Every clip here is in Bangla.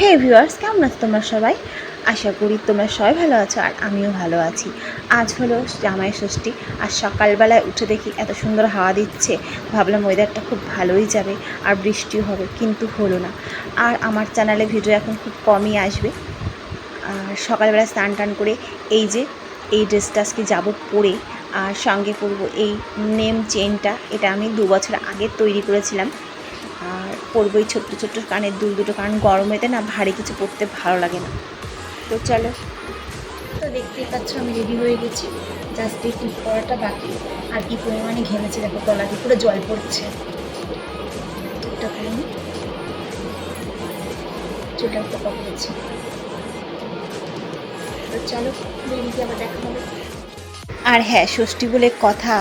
হে ভিউয়ার্স, কেমন আছো তোমরা সবাই? আশা করি তোমরা সবাই ভালো আছো আর আমিও ভালো আছি। আজ হলো জামাই ষষ্ঠী আর সকালবেলায় উঠে দেখি এত সুন্দর হাওয়া দিচ্ছে, ভাবলাম ওয়েদারটা খুব ভালোই যাবে আর বৃষ্টিও হবে, কিন্তু হলো না। আর আমার চ্যানেলে ভিডিও এখন খুব কমই আসবে। আর সকালবেলা স্নান টান করে এই ড্রেসটা আজকে যাবো পরে, আর সঙ্গে পরবো এই নেম চেনটা। এটা আমি 2 বছর আগে তৈরি করেছিলাম। আর পরবো এই ছোট্ট ছোট্ট কানের দুল দুটো, কারণ গরমেতে না ভারী কিছু পরতে ভালো লাগে না। তো চলো, তো দেখতেই পাচ্ছ আমি রেডি হয়ে গেছি, জাস্ট এই টিপ করাটা বাকি। আর কি পরিমাণে ঘেমেছে দেখো, গলা দিয়ে পুরো জল পড়ছে। টিপটা করে নি, চুলটা একটু পকেছি। তো চলো, বেরিয়ে আবার দেখা হবে। আর হ্যাঁ, ষষ্ঠী বলে কথা,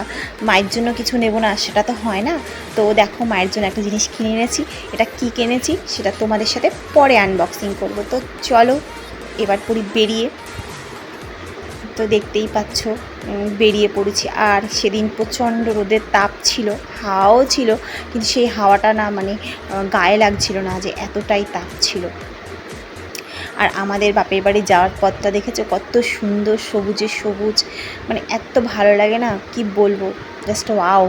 মায়ের জন্য কিছু নেব না সেটা তো হয় না। তো দেখো, মায়ের জন্য একটা জিনিস কিনে এনেছি। এটা কি কিনেছি সেটা তোমাদের সাথে পরে আনবক্সিং করব। তো চলো এবার পরি বেরিয়ে। তো দেখতেই পাচ্ছ বেরিয়ে পড়েছি। আর সেদিন প্রচণ্ড রোদের তাপ ছিল, হাওয়াও ছিল, কিন্তু সেই হাওয়াটা না মানে গায়ে লাগছিল না, যে এতটাই তাপ ছিল। আর আমাদের বাপের বাড়ি যাওয়ার পথটা দেখেছো, কত সুন্দর, সবুজে সবুজ, মানে এত ভালো লাগে না, কি বলবো, জাস্ট ওয়াও।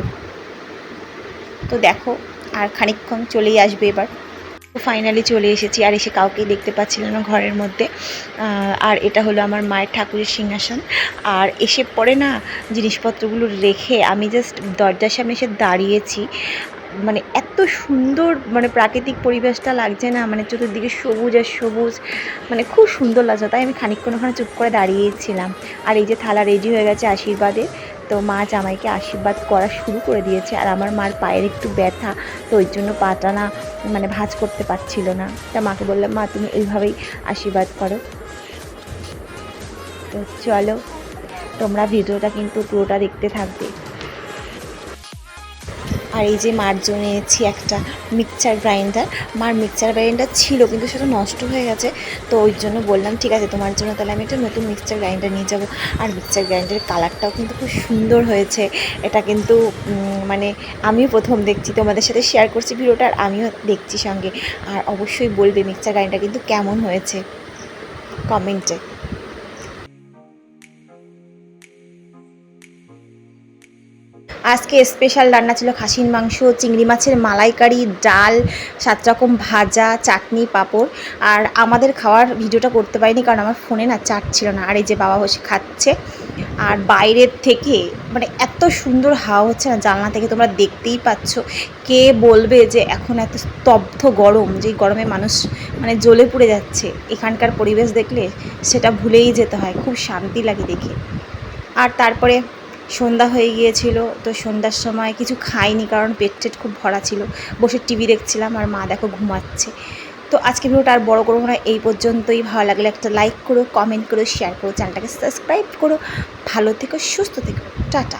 তো দেখো, আর খানিকক্ষণ চলেই আসবে এবার। ফাইনালি চলে এসেছি, আর এসে কাউকেই দেখতে পাচ্ছিলাম না ঘরের মধ্যে। আর এটা হলো আমার মায়ের ঠাকুরের সিংহাসন। আর এসে পরে না জিনিসপত্রগুলো রেখে আমি জাস্ট দরজার সামনে এসে দাঁড়িয়েছি। মানে এত সুন্দর, মানে প্রাকৃতিক পরিবেশটা লাগছে না, মানে চতুর্দিকে সবুজ আর সবুজ, মানে খুব সুন্দর লাগছে। তাই আমি খানিকক্ষণ ওখানে চুপ করে দাঁড়িয়েছিলাম। আর এই যে থালা রেডি হয়ে গেছে আশীর্বাদে, তো মা জামাইকে আশীর্বাদ করা শুরু করে দিয়েছে। আর আমার মার পায়ের একটু ব্যথা, তো ওই জন্য পাটা না মানে ভাঁজ করতে পারছিল না। তা মাকে বললাম, মা তুমি এইভাবেই আশীর্বাদ করো। তো চলো, তোমরা ভিডিওটা কিন্তু পুরোটা দেখতে থাকবে। আর এই যে মার জন্য এনেছি একটা মিক্সচার গ্রাইন্ডার। মার মিক্সচার গ্রাইন্ডার ছিল, কিন্তু সেটা নষ্ট হয়ে গেছে। তো ওই জন্য বললাম, ঠিক আছে তোমার জন্য তাহলে আমি একটা নতুন মিক্সচার গ্রাইন্ডার নিয়ে যাব। আর মিক্সচার গ্রাইন্ডারের কালারটাও কিন্তু খুব সুন্দর হয়েছে। এটা কিন্তু মানে আমিও প্রথম দেখছি, তোমাদের সাথে শেয়ার করছি ভিডিওটা, আর আমিও দেখছি সঙ্গে। আর অবশ্যই বলবে মিক্সচার গ্রাইন্ডার কিন্তু কেমন হয়েছে কমেন্টে। আজকে স্পেশাল রান্না ছিল খাসির মাংস, চিংড়ি মাছের মালাইকারি, ডাল, 7 রকম ভাজা, চাটনি, পাঁপড়। আর আমাদের খাওয়ার ভিডিওটা করতে পারিনি, কারণ আমার ফোনে না চার্জ ছিল না। আর এই যে বাবা বসে খাচ্ছে। আর বাইরের থেকে মানে এত সুন্দর হাওয়া হচ্ছে না জানলা থেকে, তোমরা দেখতেই পাচ্ছ। কে বলবে যে এখন এত স্তব্ধ গরম, যেই গরমে মানুষ মানে জ্বলে পুড়ে যাচ্ছে, এখানকার পরিবেশ দেখলে সেটা ভুলেই যেতে হয়, খুব শান্তি লাগে দেখে। আর তারপরে সন্ধ্যা হয়ে গিয়েছিল, তো সন্ধ্যার সময় কিছু খাইনি, কারণ পেট টেট খুব ভরা ছিল। বসে টিভি দেখছিলাম, আর মা দেখো ঘুমাচ্ছে। তো আজকে ভিডিওটা আর বড় করবো না, এই পর্যন্তই। ভালো লাগলে একটা লাইক করো, কমেন্ট করো, শেয়ার করো, চ্যানেলটাকে সাবস্ক্রাইব করো। ভালো থেকো, সুস্থ থেকো, টাটা।